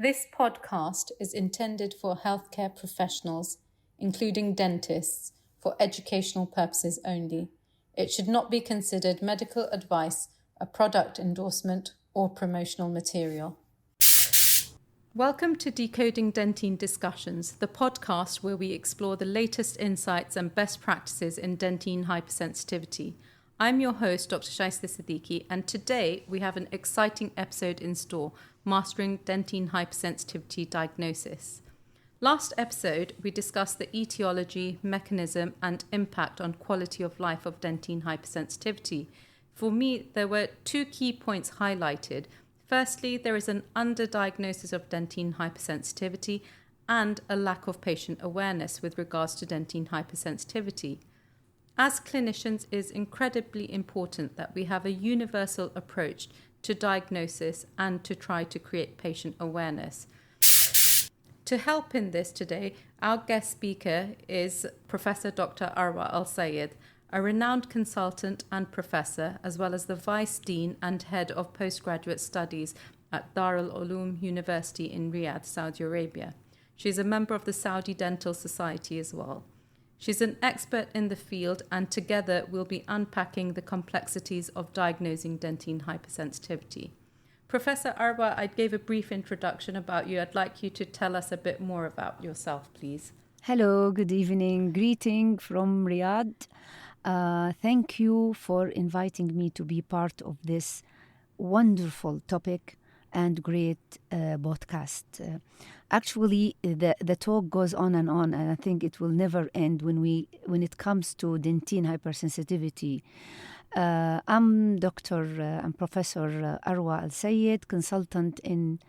This podcast is intended for healthcare professionals, including dentists, for educational purposes only. It should not be considered medical advice, a product endorsement, or promotional material. Welcome to Decoding Dentine Discussions, the podcast where we explore the latest insights and best practices in dentine hypersensitivity. I'm your host, Dr. Shaista Siddiqui, and today we have an exciting episode in store, Mastering Dentine Hypersensitivity Diagnosis. Last episode, we discussed the etiology, mechanism, and impact on quality of life of dentine hypersensitivity. For me, there were two key points highlighted. Firstly, there is an underdiagnosis of dentine hypersensitivity and a lack of patient awareness with regards to dentine hypersensitivity. As clinicians, it is incredibly important that we have a universal approach to diagnosis and to try to create patient awareness. To help in this today, our guest speaker is Professor Dr. Arwa Al-Sayed, a renowned consultant and professor, as well as the Vice Dean and Head of Postgraduate Studies at Dar al-Ulum University in Riyadh, Saudi Arabia. She is a member of the Saudi Dental Society as well. She's an expert in the field, and together we'll be unpacking the complexities of diagnosing dentine hypersensitivity. Professor Arwa, I gave a brief introduction about you. I'd like you to tell us a bit more about yourself, please. Hello, good evening. Greeting from Riyadh. Thank you for inviting me to be part of this wonderful topic and great podcast. Actually, the talk goes on, and I think it will never end when it comes to dentine hypersensitivity. I'm Professor Arwa Al-Sayed, consultant in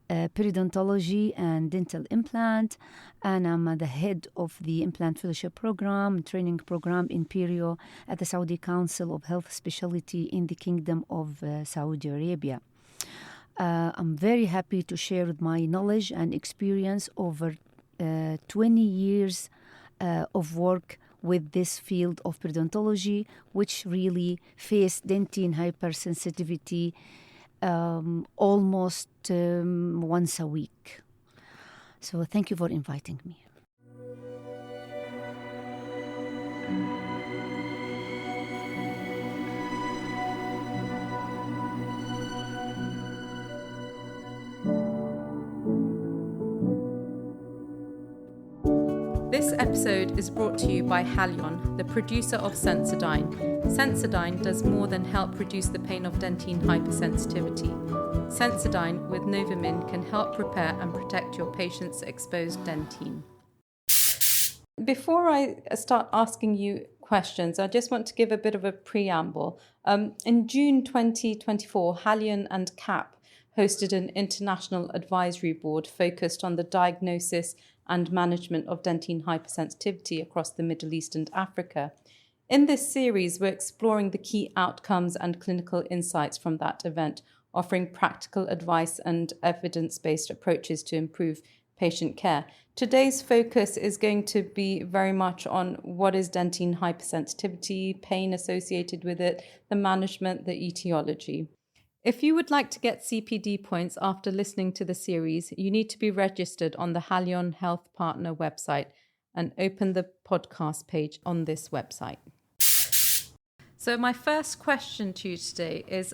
periodontology and dental implant, and I'm the head of the implant fellowship program, training program in perio at the Saudi Council of Health Specialty in the Kingdom of Saudi Arabia. I'm very happy to share my knowledge and experience over 20 years of work with this field of periodontology, which really faced dentine hypersensitivity almost once a week. So thank you for inviting me. This episode is brought to you by Halion, the producer of Sensodyne. Sensodyne does more than help reduce the pain of dentine hypersensitivity. Sensodyne with Novamin can help repair and protect your patient's exposed dentine. Before I start asking you questions, I just want to give a bit of a preamble. In June 2024, Halion and CAP hosted an international advisory board focused on the diagnosis and management of dentine hypersensitivity across the Middle East and Africa. In this series, we're exploring the key outcomes and clinical insights from that event, offering practical advice and evidence-based approaches to improve patient care. Today's focus is going to be very much on what is dentine hypersensitivity, pain associated with it, the management, the etiology. If you would like to get CPD points after listening to the series, you need to be registered on the Halion Health Partner website and open the podcast page on this website. So my first question to you today is,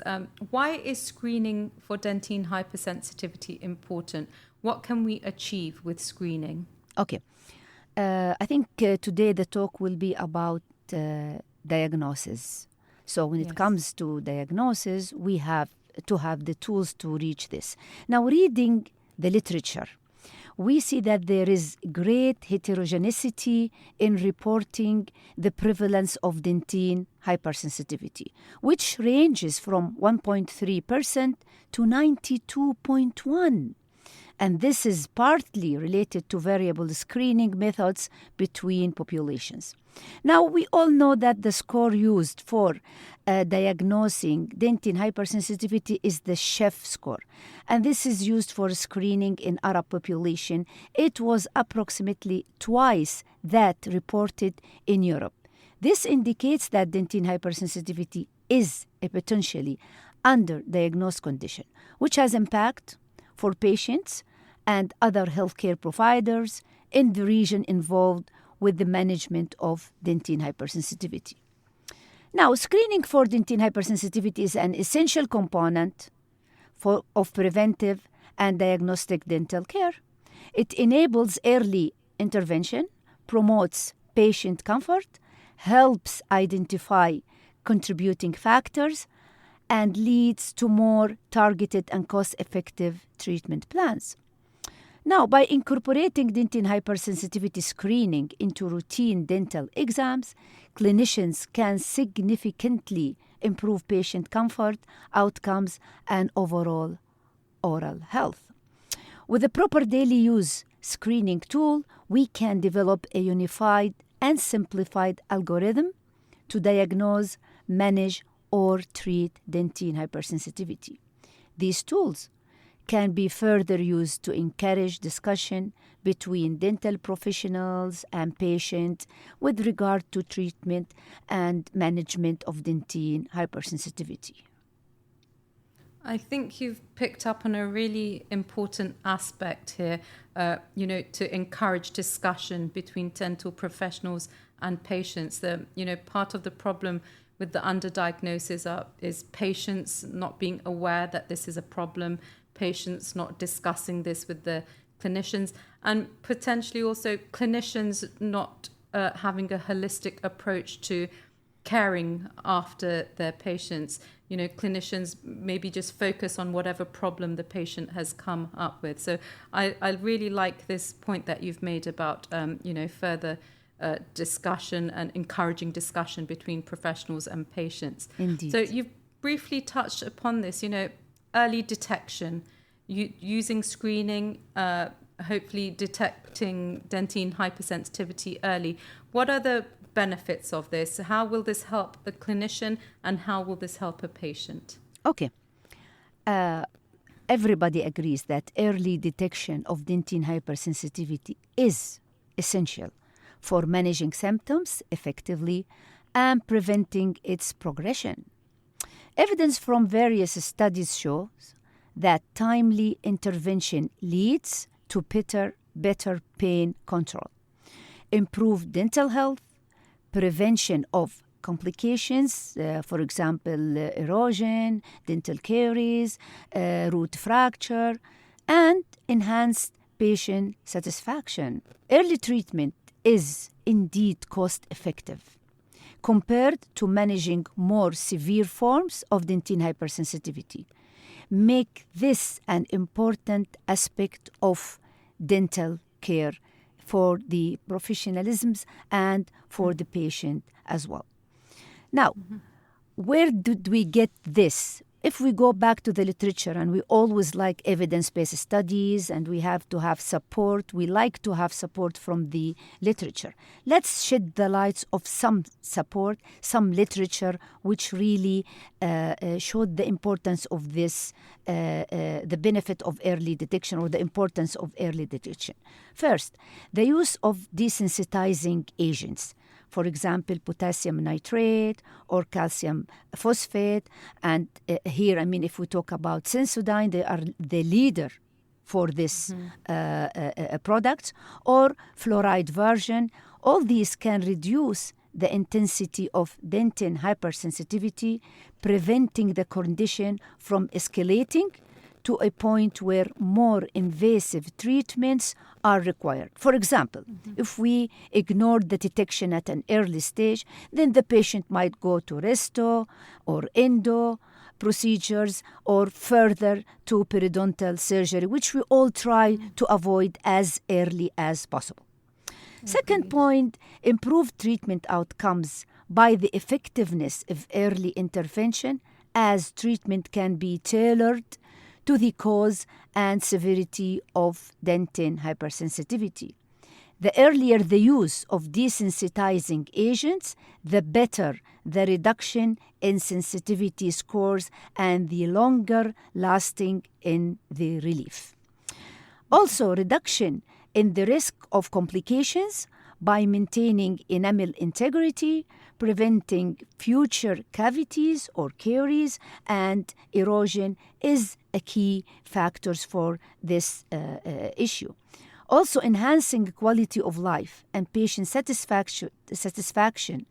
why is screening for dentine hypersensitivity important? What can we achieve with screening? Okay. I think today the talk will be about diagnosis. So when it comes to diagnosis, we have to have the tools to reach this. Now, reading the literature, we see that there is great heterogeneity in reporting the prevalence of dentine hypersensitivity, which ranges from 1.3% to 92.1%. And this is partly related to variable screening methods between populations. Now, we all know that the score used for diagnosing dentine hypersensitivity is the Schiff score. And this is used for screening in Arab population. It was approximately twice that reported in Europe. This indicates that dentine hypersensitivity is a potentially underdiagnosed condition, which has impact for patients and other healthcare providers in the region involved with the management of dentine hypersensitivity. Now, screening for dentine hypersensitivity is an essential component of preventive and diagnostic dental care. It enables early intervention, promotes patient comfort, helps identify contributing factors, and leads to more targeted and cost-effective treatment plans. Now, by incorporating dentine hypersensitivity screening into routine dental exams, clinicians can significantly improve patient comfort, outcomes, and overall oral health. With a proper daily use screening tool, we can develop a unified and simplified algorithm to diagnose, manage, or treat dentine hypersensitivity. These tools can be further used to encourage discussion between dental professionals and patients with regard to treatment and management of dentine hypersensitivity. I think you've picked up on a really important aspect here, to encourage discussion between dental professionals and patients. Part of the problem with the underdiagnosis is patients not being aware that this is a problem, patients not discussing this with the clinicians, and potentially also clinicians not having a holistic approach to caring after their patients. Clinicians maybe just focus on whatever problem the patient has come up with. So I really like this point that you've made about, further discussion and encouraging discussion between professionals and patients. Indeed. So you've briefly touched upon this, early detection, using screening, hopefully detecting dentine hypersensitivity early. What are the benefits of this? How will this help a clinician and how will this help a patient? Okay. Everybody agrees that early detection of dentine hypersensitivity is essential for managing symptoms effectively and preventing its progression. Evidence from various studies shows that timely intervention leads to better pain control, improved dental health, prevention of complications, for example, erosion, dental caries, root fracture, and enhanced patient satisfaction. Early treatment is indeed cost-effective compared to managing more severe forms of dentine hypersensitivity. Make this an important aspect of dental care for the professionalisms and for the patient as well. Now, where did we get this? If we go back to the literature, and we always like evidence-based studies and we have to have support, we like to have support from the literature. Let's shed the lights of some support, some literature which really showed the importance of this, the benefit of early detection or the importance of early detection. First, the use of desensitizing agents. For example, potassium nitrate or calcium phosphate. And here, if we talk about Sensodyne, they are the leader for this product, or fluoride version. All these can reduce the intensity of dentine hypersensitivity, preventing the condition from escalating to a point where more invasive treatments are required. For example, if we ignore the detection at an early stage, then the patient might go to resto or endo procedures or further to periodontal surgery, which we all try to avoid as early as possible. Second point, improved treatment outcomes by the effectiveness of early intervention, as treatment can be tailored to the cause and severity of dentine hypersensitivity. The earlier the use of desensitizing agents, the better the reduction in sensitivity scores and the longer lasting in the relief. Also, reduction in the risk of complications by maintaining enamel integrity, preventing future cavities or caries, and erosion is a key factors for this issue. Also, enhancing quality of life and patient satisfaction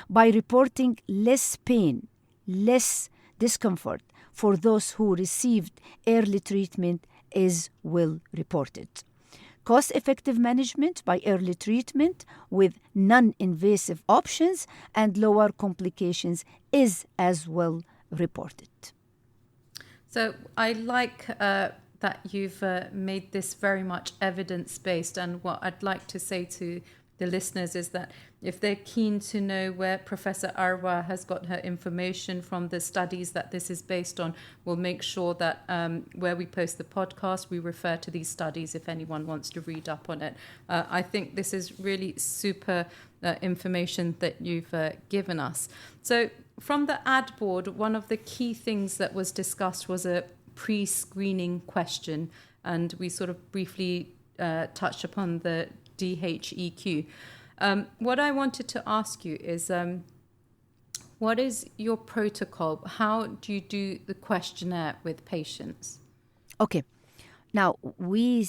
by reporting less pain, less discomfort for those who received early treatment is well reported. Cost-effective management by early treatment with non-invasive options and lower complications is as well reported. So I like that you've made this very much evidence-based, and what I'd like to say to the listeners is that if they're keen to know where Professor Arwa has got her information from, the studies that this is based on, we'll make sure that where we post the podcast, we refer to these studies if anyone wants to read up on it. I think this is really super information that you've given us. So from the ad board, one of the key things that was discussed was a pre-screening question, and we sort of briefly touched upon the DHEQ. What I wanted to ask you is, what is your protocol? How do you do the questionnaire with patients? Okay. Now, we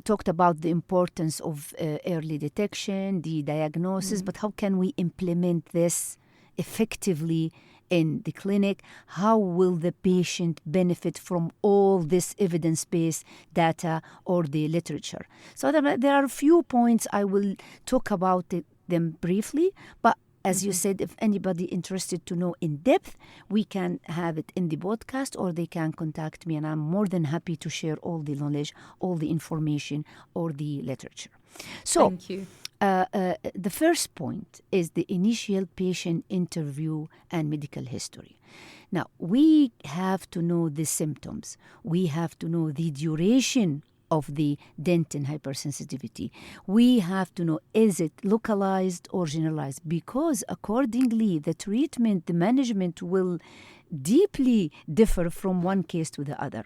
talked about the importance of early detection, the diagnosis, but how can we implement this effectively in the clinic? How will the patient benefit from all this evidence-based data or the literature? So there are a few points I will talk about them briefly, but as you said, if anybody interested to know in depth, we can have it in the podcast or they can contact me, and I'm more than happy to share all the knowledge, all the information or the literature. So, thank you. The first point is the initial patient interview and medical history. Now, we have to know the symptoms. We have to know the duration of the dentin hypersensitivity. We have to know, is it localized or generalized? Because accordingly, the treatment, the management will deeply differ from one case to the other.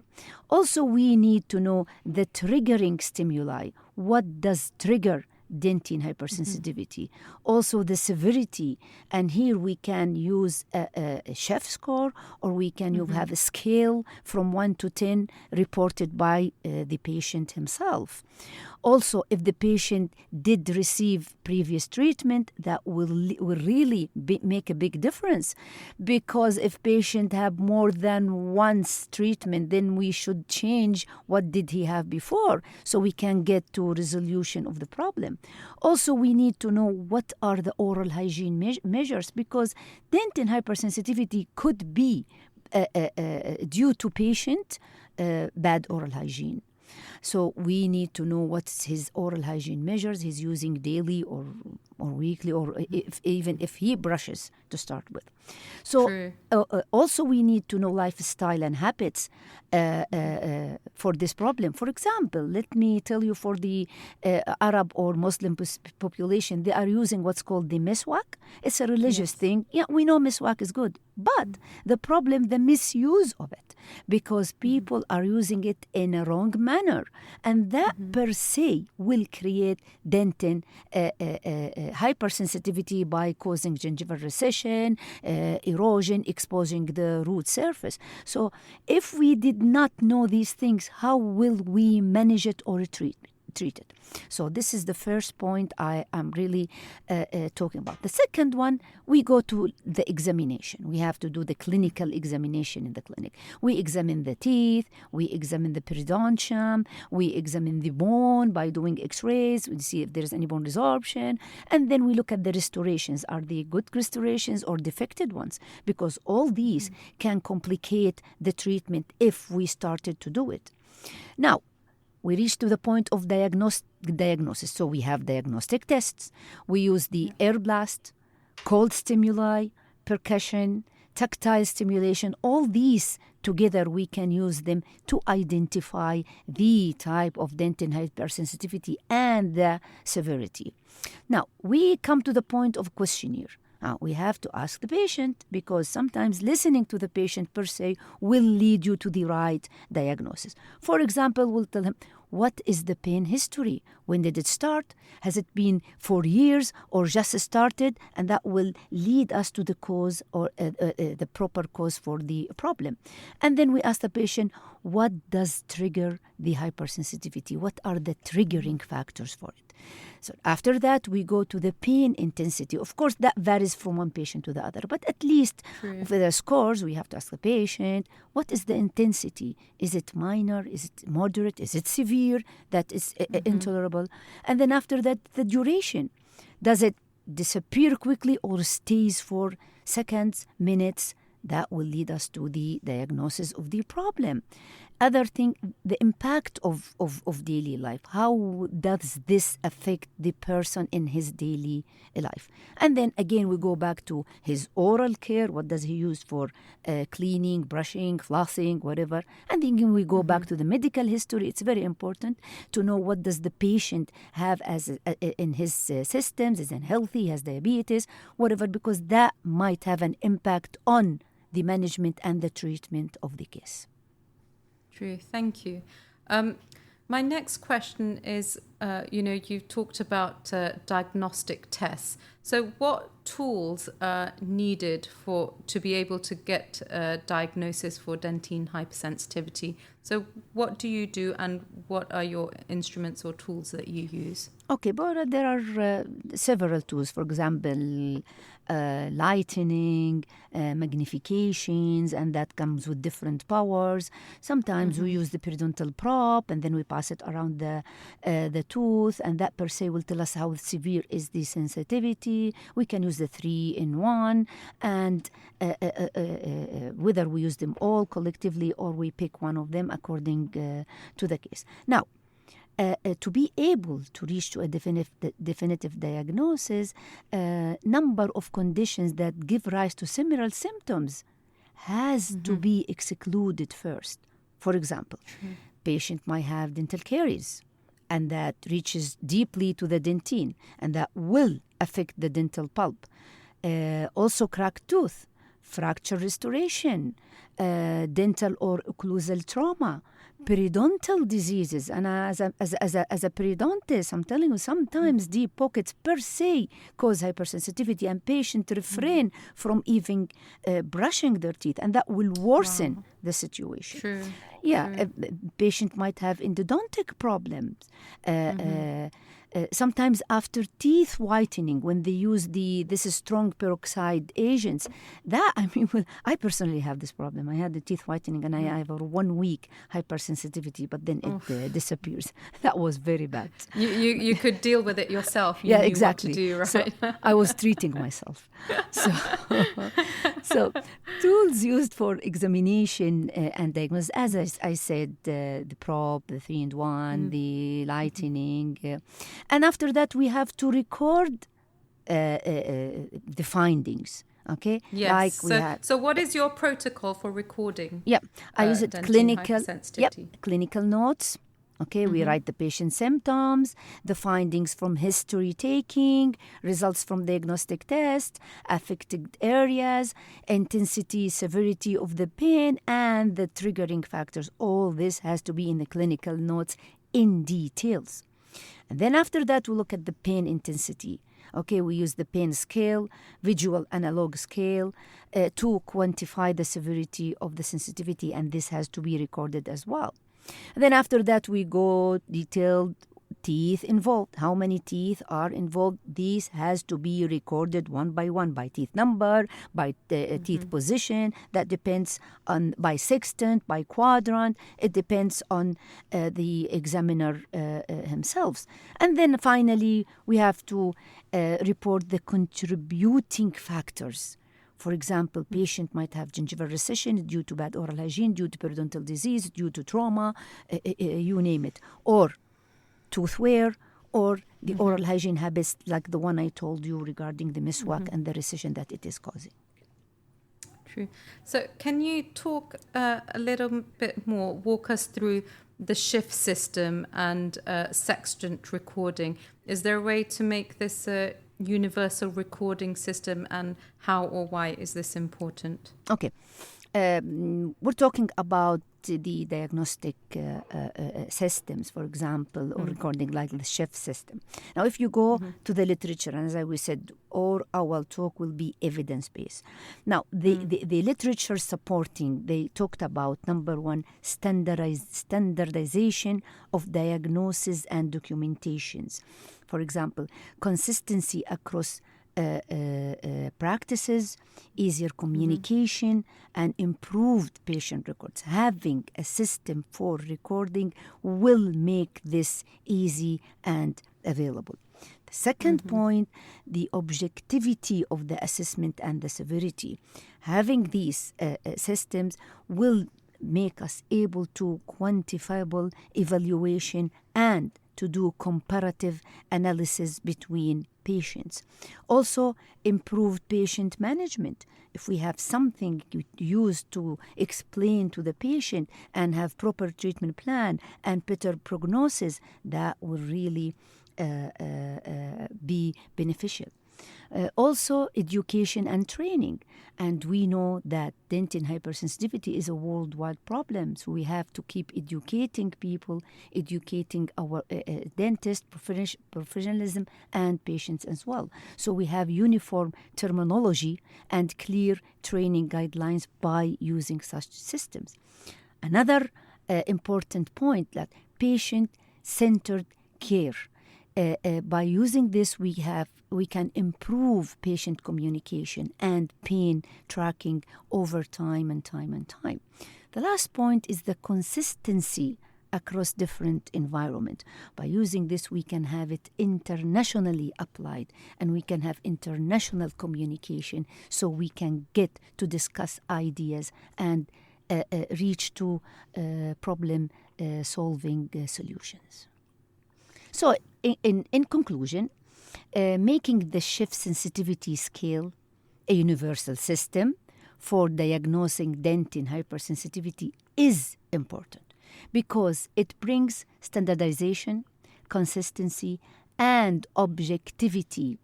Also, we need to know the triggering stimuli. What does trigger dentin hypersensitivity? Also the severity, and here we can use a Schiff score, or we can have a scale from 1 to 10 reported by the patient himself. Also, if the patient did receive previous treatment, that will really make a big difference, because if patient have more than once treatment, then we should change what did he have before, so we can get to resolution of the problem. Also, we need to know what are the oral hygiene measures, because dentin hypersensitivity could be due to patient bad oral hygiene. So we need to know what's his oral hygiene measures he's using daily or weekly, or even if he brushes to start with. So also we need to know lifestyle and habits for this problem. For example, let me tell you, for the Arab or Muslim population, they are using what's called the miswak. It's a religious thing. Yeah, we know miswak is good, but the problem, the misuse of it, because people are using it in a wrong manner, and that per se will create dentin hypersensitivity by causing gingival recession, erosion, exposing the root surface. So if we did not know these things, how will we manage it or treat it? So this is the first point I am really talking about. The second one, we go to the examination. We have to do the clinical examination in the clinic. We examine the teeth, we examine the periodontium, we examine the bone by doing x-rays, we see if there is any bone resorption, and then we look at the restorations. Are they good restorations or defected ones? Because all these can complicate the treatment if we started to do it. Now, we reach to the point of diagnosis. So we have diagnostic tests. We use the air blast, cold stimuli, percussion, tactile stimulation. All these together, we can use them to identify the type of dentin hypersensitivity and the severity. Now, we come to the point of questionnaire. We have to ask the patient, because sometimes listening to the patient per se will lead you to the right diagnosis. For example, we'll tell him, what is the pain history? When did it start? Has it been for years or just started? And that will lead us to the cause or the proper cause for the problem. And then we ask the patient, what does trigger the hypersensitivity? What are the triggering factors for it? So after that, we go to the pain intensity. Of course, that varies from one patient to the other. But at least for the scores, we have to ask the patient, what is the intensity? Is it minor? Is it moderate? Is it severe? That is intolerable. And then after that, the duration. Does it disappear quickly or stays for seconds, minutes? That will lead us to the diagnosis of the problem. Other thing, the impact of daily life. How does this affect the person in his daily life? And then again, we go back to his oral care. What does he use for cleaning, brushing, flossing, whatever? And then we go back to the medical history. It's very important to know what does the patient have as in his systems. Is he healthy? Has diabetes? Whatever, because that might have an impact on the management and the treatment of the case. True, thank you. My next question is, you've talked about diagnostic tests. So what tools are needed to be able to get a diagnosis for dentine hypersensitivity? So what do you do and what are your instruments or tools that you use? Okay, but there are several tools. For example, lightening, magnifications, and that comes with different powers. Sometimes we use the periodontal prop, and then we pass it around the tooth, and that per se will tell us how severe is the sensitivity. We can use the 3-in-1, and whether we use them all collectively or we pick one of them according to the case. Now, to be able to reach to a definitive diagnosis, number of conditions that give rise to similar symptoms has to be excluded first. For example, patient might have dental caries, and that reaches deeply to the dentine, and that will affect the dental pulp. Also cracked tooth, fracture restoration, dental or occlusal trauma, periodontal diseases. And as a periodontist, I'm telling you, sometimes deep pockets per se cause hypersensitivity, and patients refrain from even brushing their teeth, and that will worsen the situation. True. Yeah, a patient might have endodontic problems. Sometimes after teeth whitening, when they use this strong peroxide agents, I personally have this problem. I had the teeth whitening, and I have a 1 week hypersensitivity, but then it disappears. That was very bad. You could deal with it yourself. You knew exactly. what to do, right? So I was treating myself. So tools used for examination and diagnosis, as I said, the prop, the 3-in-1, the lightening. And after that, we have to record the findings. Okay. Yes. So what is your protocol for recording? Yeah, I use it clinical. Hypersensitivity? Yep, clinical notes. Okay, we write the patient's symptoms, the findings from history taking, results from diagnostic test, affected areas, intensity, severity of the pain, and the triggering factors. All this has to be in the clinical notes in details. And then after that, we look at the pain intensity. Okay, we use the pain scale, visual analog scale, to quantify the severity of the sensitivity, and this has to be recorded as well. And then after that, we go detailed teeth involved. How many teeth are involved? These has to be recorded one by one, by teeth number, by teeth position. That depends on by sextant, by quadrant. It depends on the examiner himself. And then finally, we have to report the contributing factors. For example, patient might have gingival recession due to bad oral hygiene, due to periodontal disease, due to trauma, you name it. Or tooth wear, or the oral hygiene habits like the one I told you regarding the miswak and the recession that it is causing. True. So can you talk a little bit more, walk us through the Schiff system and sextant recording? Is there a way to make this a universal recording system, and how or why is this important? Okay. We're talking about the diagnostic systems, for example, or recording like the Schiff system. Now, if you go to the literature, and as we said, all our talk will be evidence-based. Now, the literature supporting, they talked about, number one, standardization of diagnosis and documentations. For example, consistency across practices, easier communication, and improved patient records. Having a system for recording will make this easy and available. The second point, the objectivity of the assessment and the severity. Having these systems will make us able to quantifiable evaluation and to do comparative analysis between patients. Also, improved patient management. If we have something used to explain to the patient and have proper treatment plan and better prognosis, that will really be beneficial. Also, education and training. And we know that dentin hypersensitivity is a worldwide problem. So we have to keep educating people, educating our dentists, professionalism, and patients as well. So we have uniform terminology and clear training guidelines by using such systems. Another important point, that patient-centered care. By using this, we can improve patient communication and pain tracking over time and time. The last point is the consistency across different environments. By using this, we can have it internationally applied, and we can have international communication, so we can get to discuss ideas and reach to problem solving solutions. So, in conclusion, making the Schiff sensitivity scale a universal system for diagnosing dentin hypersensitivity is important because it brings standardization, consistency, and objectivity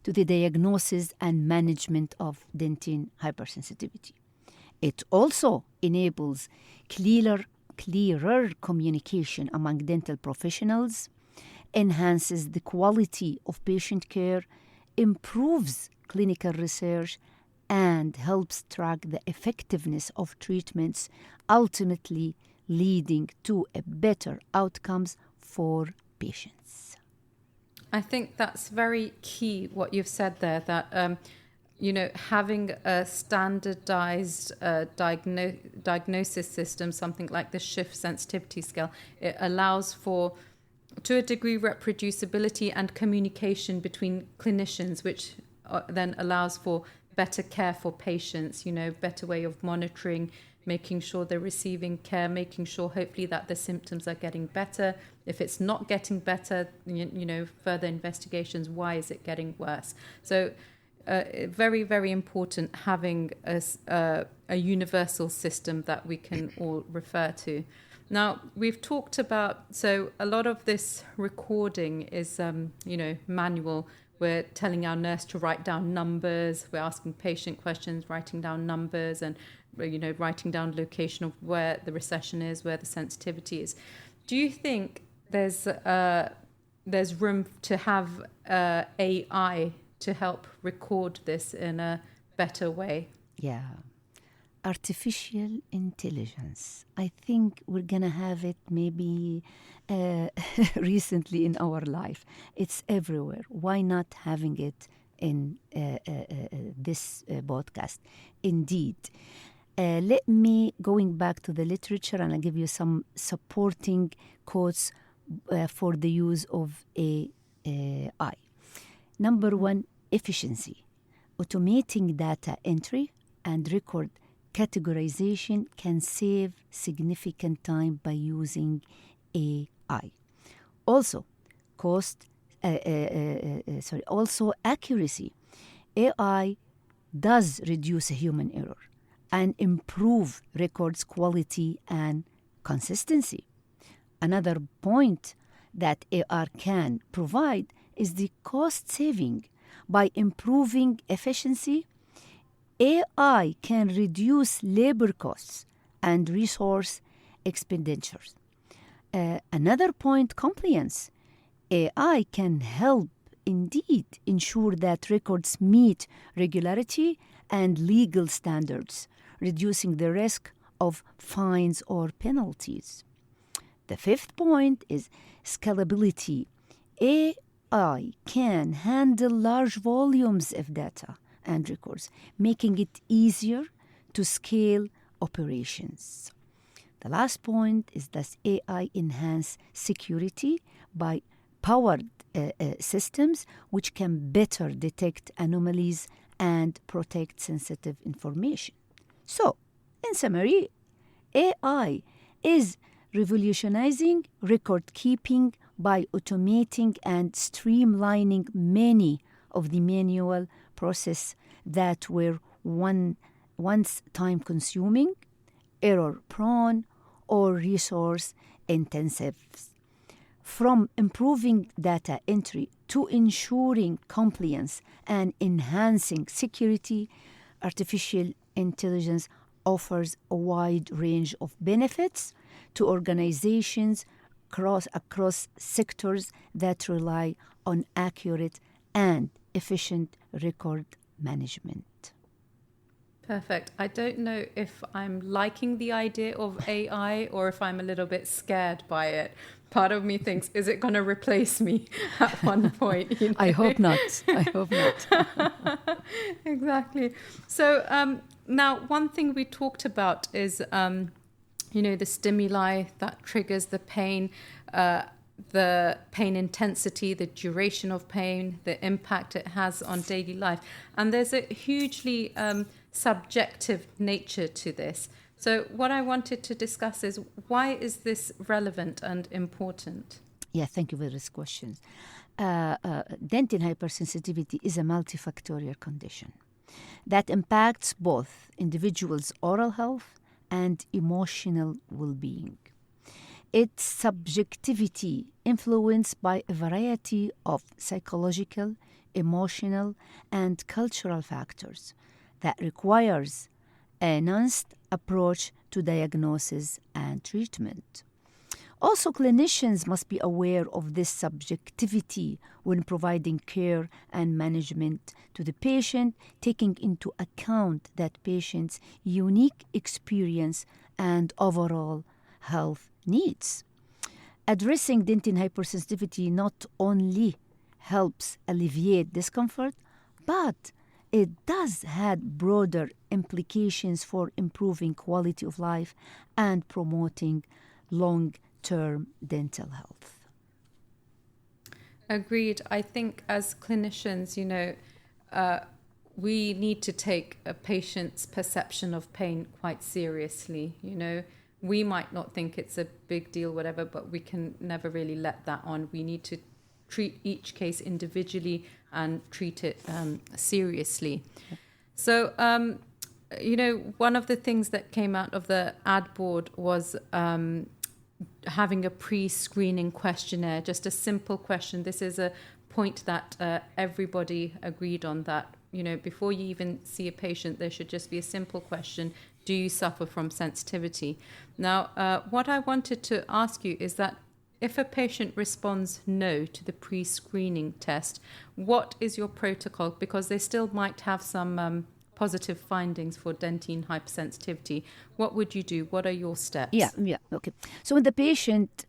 to the diagnosis and management of dentin hypersensitivity. It also enables clearer communication among dental professionals, enhances the quality of patient care, improves clinical research, and helps track the effectiveness of treatments, ultimately leading to a better outcomes for patients. I think that's very key what you've said there, that having a standardized diagnosis system, something like the Schiff sensitivity scale, it allows for, to a degree, reproducibility and communication between clinicians, which then allows for better care for patients, better way of monitoring, making sure they're receiving care, making sure hopefully that the symptoms are getting better. If it's not getting better, further investigations, why is it getting worse? So very, very important having a universal system that we can all refer to. Now, we've talked about, so a lot of this recording is, manual. We're telling our nurse to write down numbers. We're asking patient questions, writing down numbers, and, writing down location of where the recession is, where the sensitivity is. Do you think there's room to have AI to help record this in a better way? Yeah. Artificial intelligence. I think we're going to have it maybe recently in our life. It's everywhere. Why not having it in this podcast? Indeed. Let me, going back to the literature, and I'll give you some supporting quotes for the use of AI. Number one, efficiency. Automating data entry and record categorization can save significant time by using AI. Also, also accuracy. AI does reduce human error and improve records quality and consistency. Another point that AI can provide is the cost saving. By improving efficiency, AI can reduce labor costs and resource expenditures. Another point, compliance. AI can help indeed ensure that records meet regularity and legal standards, reducing the risk of fines or penalties. The fifth point is scalability. AI can handle large volumes of data and records, making it easier to scale operations. The last point is that AI enhance security by powered systems which can better detect anomalies and protect sensitive information. So, in summary, AI is revolutionizing record keeping by automating and streamlining many of the manual processes that were once time-consuming, error-prone, or resource-intensive. From improving data entry to ensuring compliance and enhancing security, artificial intelligence offers a wide range of benefits to organizations across sectors that rely on accurate and efficient record management. Perfect. I don't know if I'm liking the idea of AI or if I'm a little bit scared by it. Part of me thinks, is it going to replace me at one point? I hope not. I hope not. Exactly. So now one thing we talked about is, the stimuli that triggers the pain intensity, the duration of pain, the impact it has on daily life. And there's a hugely subjective nature to this. So what I wanted to discuss is, why is this relevant and important? Yeah, thank you for this question. Dental hypersensitivity is a multifactorial condition that impacts both individuals' oral health and emotional well-being. Its subjectivity influenced by a variety of psychological, emotional, and cultural factors that requires a nuanced approach to diagnosis and treatment. Also, clinicians must be aware of this subjectivity when providing care and management to the patient, taking into account that patient's unique experience and overall health needs. Addressing dental hypersensitivity not only helps alleviate discomfort, but it does have broader implications for improving quality of life and promoting long-term dental health. Agreed. I think as clinicians, we need to take a patient's perception of pain quite seriously. We might not think it's a big deal, whatever, but we can never really let that on. We need to treat each case individually and treat it seriously. So, one of the things that came out of the ad board was having a pre-screening questionnaire, just a simple question. This is a point that everybody agreed on, that, before you even see a patient, there should just be a simple question: do you suffer from sensitivity? Now, what I wanted to ask you is that if a patient responds no to the pre-screening test, what is your protocol? Because they still might have some positive findings for dentine hypersensitivity. What would you do? What are your steps? Yeah, okay. So when the patient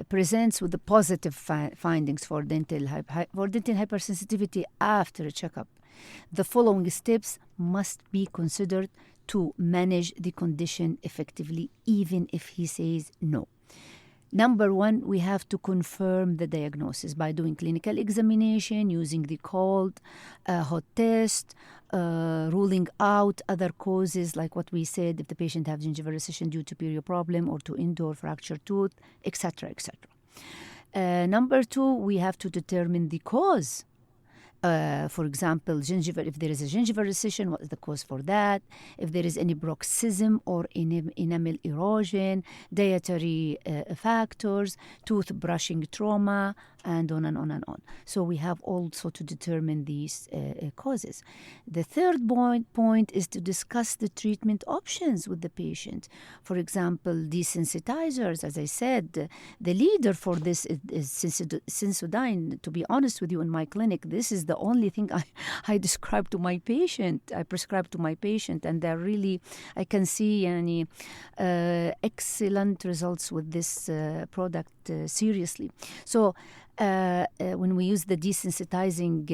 presents with the positive findings for dental hypersensitivity after a checkup, the following steps must be considered to manage the condition effectively, even if he says no. Number one, we have to confirm the diagnosis by doing clinical examination, using the cold, hot test, ruling out other causes like what we said, if the patient has gingival recession due to perio problem or to endo or fractured tooth, etc., etc. Number two, we have to determine the cause. For example, if there is a gingival recession, what is the cause for that? If there is any bruxism or enamel erosion, dietary factors, tooth brushing trauma, and on and on and on. So we have also to determine these causes. The third point is to discuss the treatment options with the patient. For example, desensitizers, as I said, the leader for this is Sensodyne. To be honest with you, in my clinic, this is the only thing I describe to my patient. I prescribe to my patient, and they're really, I can see any excellent results with this product, seriously. So when we use the desensitizing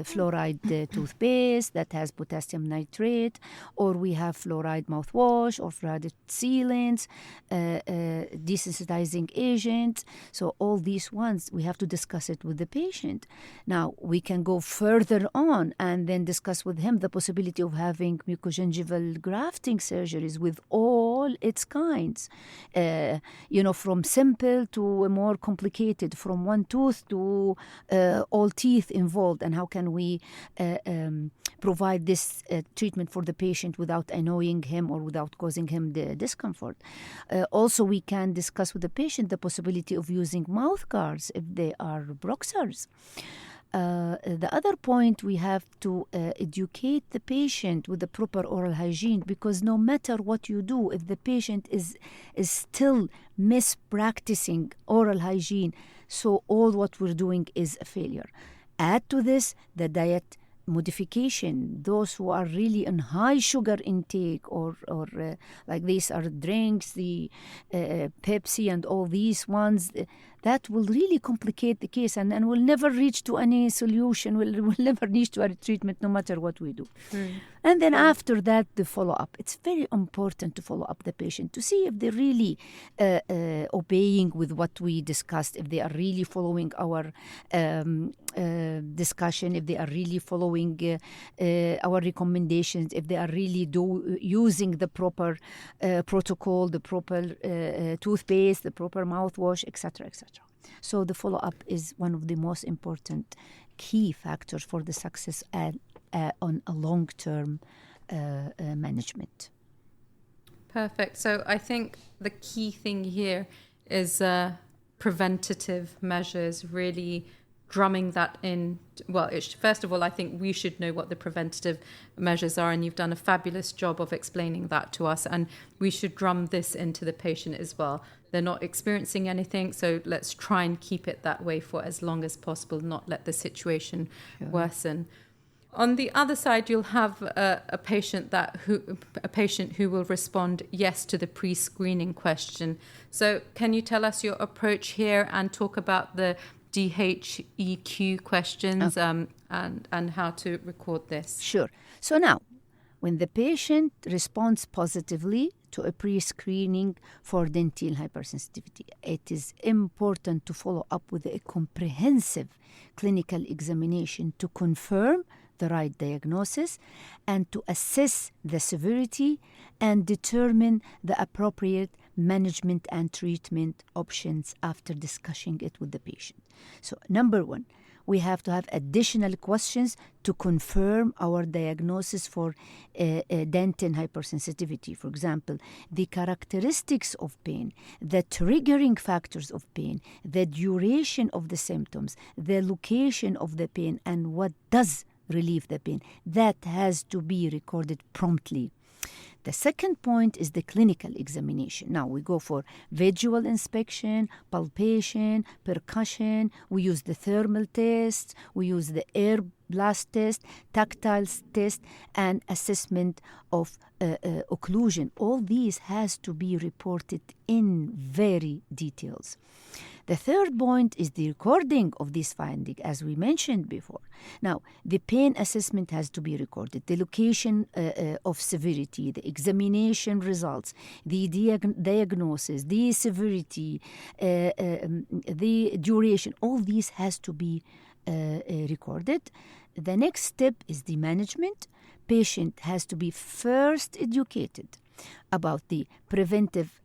fluoride toothpaste that has potassium nitrate, or we have fluoride mouthwash or fluoride sealants, desensitizing agents. So all these ones, we have to discuss it with the patient. Now, we can go further on and then discuss with him the possibility of having mucogingival grafting surgeries with all its kinds, from simple to more complicated, from one tooth to all teeth involved, and how can we provide this treatment for the patient without annoying him or without causing him the discomfort. Also, we can discuss with the patient the possibility of using mouth guards if they are bruxers. The other point, we have to educate the patient with the proper oral hygiene, because no matter what you do, if the patient is still mispracticing oral hygiene, so all what we're doing is a failure. Add to this the diet modification. Those who are really in high sugar intake or like these are drinks, the Pepsi and all these ones, that will really complicate the case and will never reach to any solution, will never reach to a treatment no matter what we do. And then after that, the follow-up. It's very important to follow up the patient to see if they're really obeying with what we discussed, if they are really following our discussion, if they are really following our recommendations, if they are really using the proper protocol, the proper toothpaste, the proper mouthwash, etc., etc. So the follow-up is one of the most important key factors for the success on a long-term management. Perfect. So I think the key thing here is preventative measures, really drumming that in. Well, first of all, I think we should know what the preventative measures are, and you've done a fabulous job of explaining that to us, and we should drum this into the patient as well. They're not experiencing anything, so let's try and keep it that way for as long as possible, not let the situation worsen. On the other side, you'll have a patient who will respond yes to the pre-screening question. So can you tell us your approach here and talk about the DHEQ questions and how to record this? Sure. So now, when the patient responds positively to a pre-screening for dental hypersensitivity, it is important to follow up with a comprehensive clinical examination to confirm the right diagnosis and to assess the severity and determine the appropriate management and treatment options after discussing it with the patient. So, number one, we have to have additional questions to confirm our diagnosis for dentin hypersensitivity. For example, the characteristics of pain, the triggering factors of pain, the duration of the symptoms, the location of the pain, and what does relieve the pain. That has to be recorded promptly. The second point is the clinical examination. Now we go for visual inspection, palpation, percussion. We use the thermal test. We use the air blast test, tactile test, and assessment of occlusion. All these has to be reported in very details. The third point is the recording of this finding, as we mentioned before. Now, the pain assessment has to be recorded, the location of severity, the examination results, the diagnosis, the severity, the duration, all these has to be recorded. The next step is the management. Patient has to be first educated about the preventive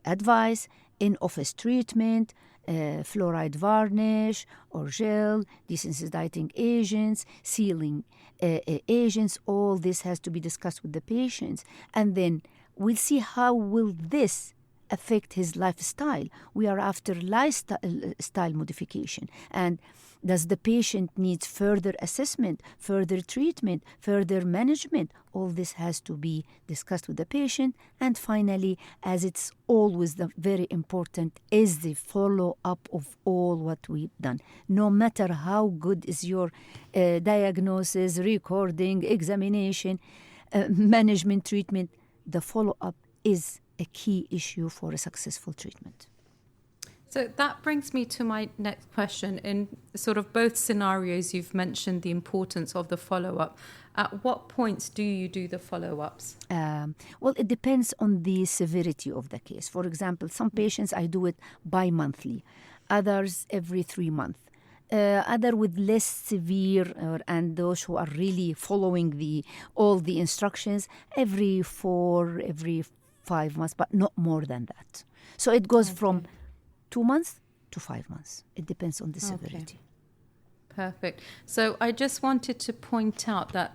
advice, in-office treatment, fluoride varnish or gel, desensitizing agents, sealing agents. All this has to be discussed with the patients. And then we'll see how will this affect his lifestyle. We are after lifestyle modification. And does the patient need further assessment, further treatment, further management? All this has to be discussed with the patient. And finally, as it's always very important, is the follow-up of all what we've done. No matter how good is your diagnosis, recording, examination, management, treatment, the follow-up is a key issue for a successful treatment. So that brings me to my next question. In sort of both scenarios, you've mentioned the importance of the follow-up. At what points do you do the follow-ups? Well, it depends on the severity of the case. For example, some patients, I do it bi-monthly, others every 3 months. Other with less severe and those who are really following all the instructions every 4, every 5 months, but not more than that. So it goes from 2 months to 5 months. It depends on the severity. Perfect. So I just wanted to point out that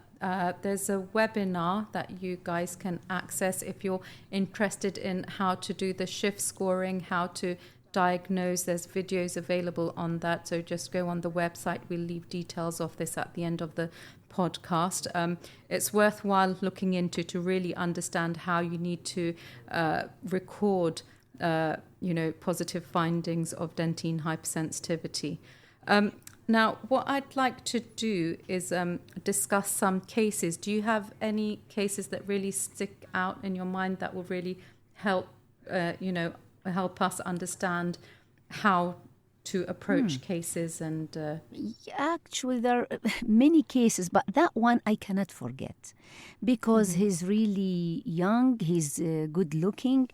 there's a webinar that you guys can access if you're interested in how to do the Schiff scoring, how to diagnose. There's videos available on that. So just go on the website. We'll leave details of this at the end of the podcast. It's worthwhile looking into to really understand how you need to record positive findings of dentine hypersensitivity. Now, what I'd like to do is discuss some cases. Do you have any cases that really stick out in your mind that will really help, help us understand how to approach cases? And actually, there are many cases, but that one I cannot forget because he's really young, he's good looking,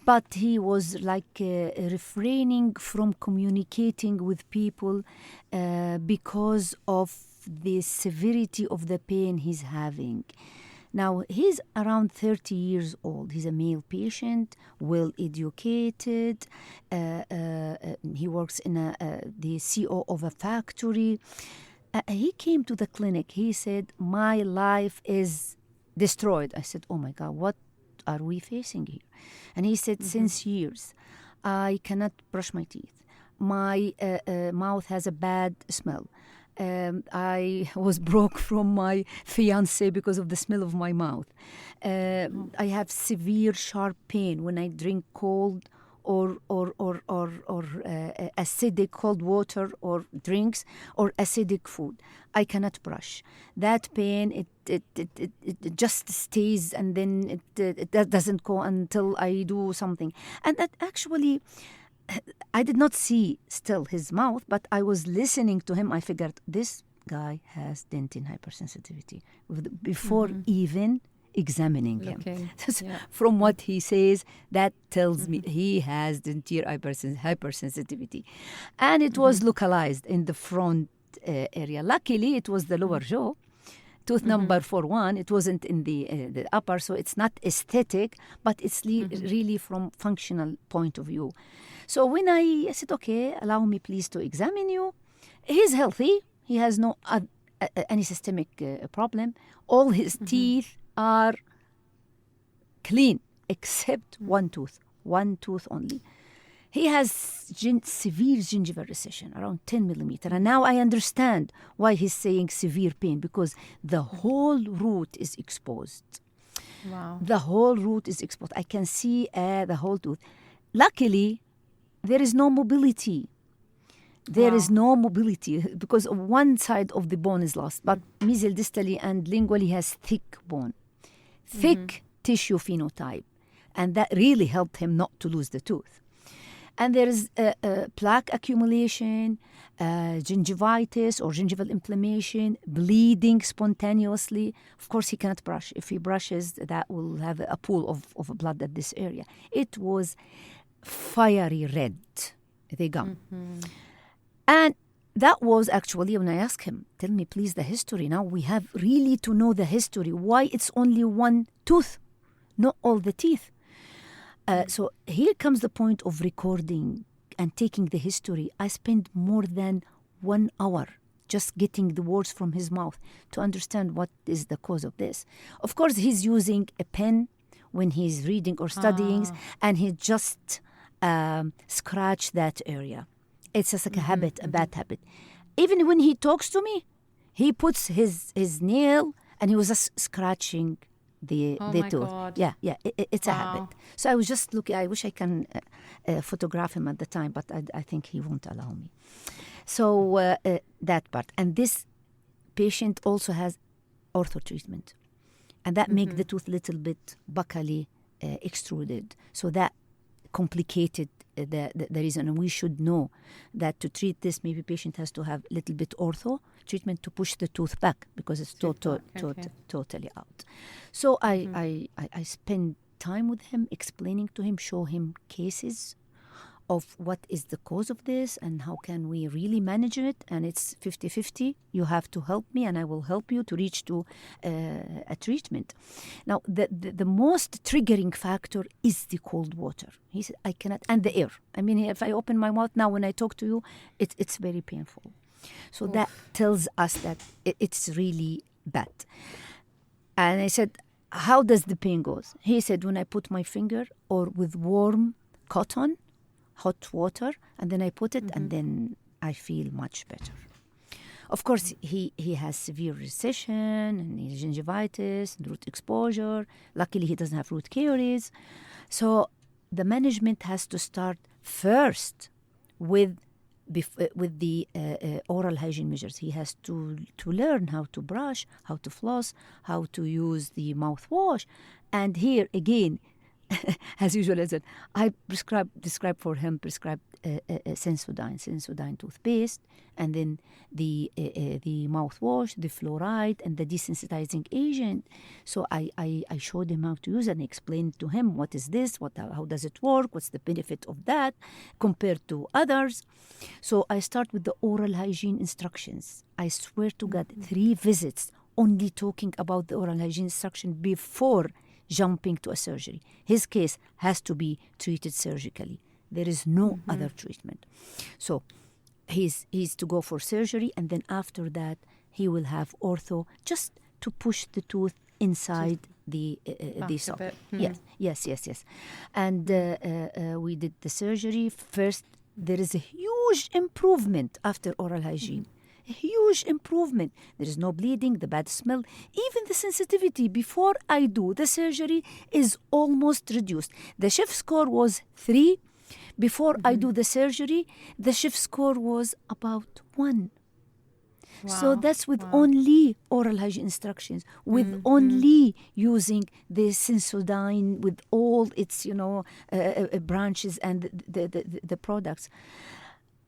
but he was like refraining from communicating with people because of the severity of the pain he's having. Now, he's around 30 years old. He's a male patient, well-educated. He works in the CO of a factory. He came to the clinic. He said, my life is destroyed. I said, oh my God, what are we facing here? And he said, since years, I cannot brush my teeth. My mouth has a bad smell. I was broke from my fiancé because of the smell of my mouth. I have severe sharp pain when I drink cold or acidic cold water or drinks or acidic food. I cannot brush. That pain, it just stays, and then it doesn't go until I do something. And that actually, I did not see still his mouth, but I was listening to him. I figured this guy has dentine hypersensitivity before even examining him. From what he says, that tells me he has dental hypersensitivity. And it was localized in the front area. Luckily, it was the lower jaw. Tooth number 41, it wasn't in the upper, so it's not aesthetic, but it's really from functional point of view. So when I said, okay, allow me please to examine you, he's healthy. He has no any systemic problem. All his teeth are clean except one tooth only. He has severe gingival recession, around 10 millimeter. And now I understand why he's saying severe pain, because the whole root is exposed. Wow. The whole root is exposed. I can see the whole tooth. Luckily, there is no mobility. There is no mobility because one side of the bone is lost. But mesial distally and lingually has thick bone, thick tissue phenotype. And that really helped him not to lose the tooth. And there is plaque accumulation, gingivitis or gingival inflammation, bleeding spontaneously. Of course, he cannot brush. If he brushes, that will have a pool of blood at this area. It was fiery red, the gum. And that was actually when I asked him, tell me please the history. Now we have really to know the history. Why it's only one tooth, not all the teeth. So here comes the point of recording and taking the history. I spent more than 1 hour just getting the words from his mouth to understand what is the cause of this. Of course, he's using a pen when he's reading or studying, and he just scratch that area. It's just like a habit, a bad habit. Even when he talks to me, he puts his nail and he was just scratching the tooth. God. Yeah, it's a habit. So I was just looking. I wish I can photograph him at the time, but I think he won't allow me. So that part. And this patient also has ortho treatment, and that make the tooth a little bit buccally extruded. So that complicated the reason, and we should know that to treat this, maybe patient has to have a little bit ortho treatment to push the tooth back because it's totally out. So I spend time with him, explaining to him, show him cases of what is the cause of this and how can we really manage it. And it's 50-50. You have to help me and I will help you to reach to a treatment. Now, the most triggering factor is the cold water. He said, I cannot, and the air. I mean, if I open my mouth now when I talk to you, it's very painful. So that tells us that it's really bad. And I said, how does the pain go? He said, when I put my finger or with warm cotton, hot water, and then I put it, and then I feel much better. Of course, he has severe recession, and he has gingivitis, and root exposure. Luckily, he doesn't have root caries. So the management has to start first with the oral hygiene measures. He has to learn how to brush, how to floss, how to use the mouthwash. And here, again, as usual, I prescribed Sensodyne toothpaste, and then the mouthwash, the fluoride, and the desensitizing agent. So I showed him how to use it and explained to him what is this, how does it work, what's the benefit of that compared to others. So I start with the oral hygiene instructions. I swear to God, 3 visits only talking about the oral hygiene instruction before jumping to a surgery. His case has to be treated surgically. There is no other treatment. So he's to go for surgery, and then after that he will have ortho just to push the tooth inside the socket. Yes. And we did the surgery. First, there is a huge improvement after oral hygiene. A huge improvement. There is no bleeding, the bad smell. Even the sensitivity before I do the surgery is almost reduced. The Schiff score was 3. Before I do the surgery, the Schiff score was about 1. Wow. So that's with only oral hygiene instructions, with only using the Sensodyne with all its, branches and the products.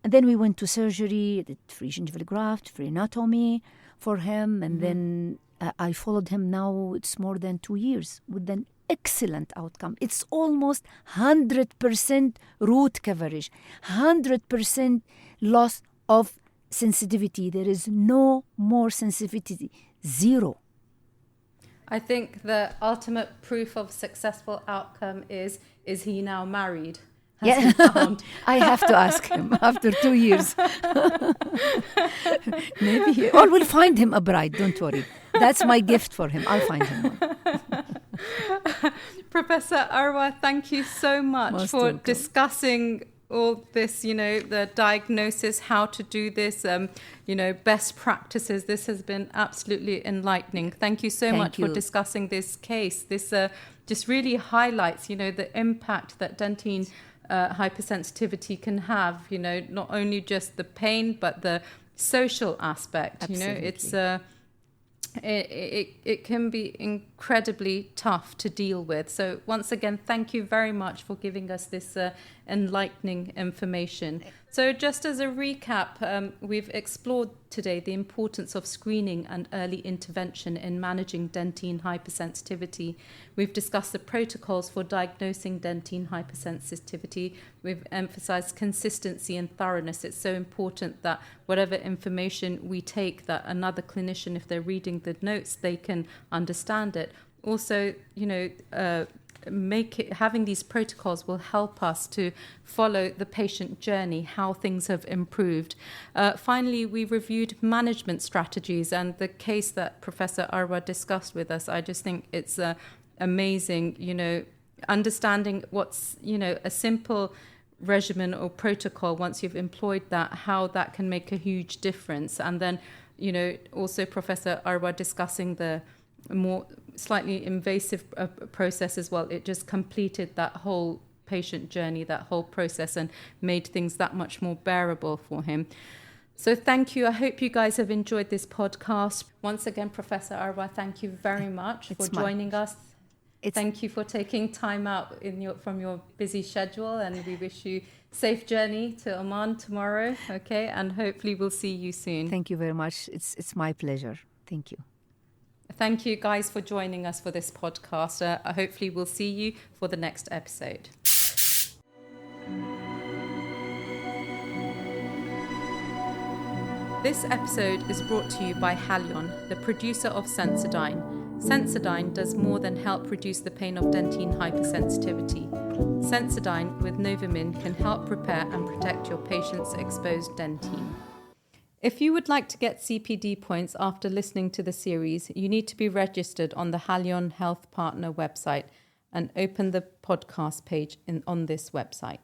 And then we went to surgery, did free gingival graft, free anatomy for him. And then I followed him now, it's more than 2 years with an excellent outcome. It's almost 100% root coverage, 100% loss of sensitivity. There is no more sensitivity, 0. I think the ultimate proof of successful outcome is he now married? Yeah, I have to ask him after 2 years. Maybe we'll find him a bride. Don't worry. That's my gift for him. I'll find him one. Professor Arwa, thank you so much for discussing all this, the diagnosis, how to do this, best practices. This has been absolutely enlightening. Thank you so much for discussing this case. This just really highlights, the impact that dentine hypersensitivity can have, not only just the pain, but the social aspect. Absolutely. It can be incredibly tough to deal with. So once again, thank you very much for giving us this enlightening information. So just as a recap, we've explored today the importance of screening and early intervention in managing dentine hypersensitivity. We've discussed the protocols for diagnosing dentine hypersensitivity. We've emphasized consistency and thoroughness. It's so important that whatever information we take, that another clinician, if they're reading the notes, they can understand it. Also, having these protocols will help us to follow the patient journey, how things have improved. Finally, we reviewed management strategies, and the case that Professor Arwa discussed with us, I just think it's amazing, understanding what's, a simple regimen or protocol, once you've employed that, how that can make a huge difference. And then, also Professor Arwa discussing the more slightly invasive process as well. It just completed that whole patient journey, that whole process, and made things that much more bearable for him. So thank you. I hope you guys have enjoyed this podcast. Once again, Professor Arwa, thank you very much for joining us. Thank you for taking time out from your busy schedule, and we wish you safe journey to Oman tomorrow. Okay, and hopefully we'll see you soon. Thank you very much. It's my pleasure. Thank you. Thank you guys for joining us for this podcast. Hopefully we'll see you for the next episode. This episode is brought to you by Halion, the producer of Sensodyne. Sensodyne does more than help reduce the pain of dentine hypersensitivity. Sensodyne with Novamin can help repair and protect your patient's exposed dentine. If you would like to get CPD points after listening to the series, you need to be registered on the Halion Health Partner website and open the podcast page on this website.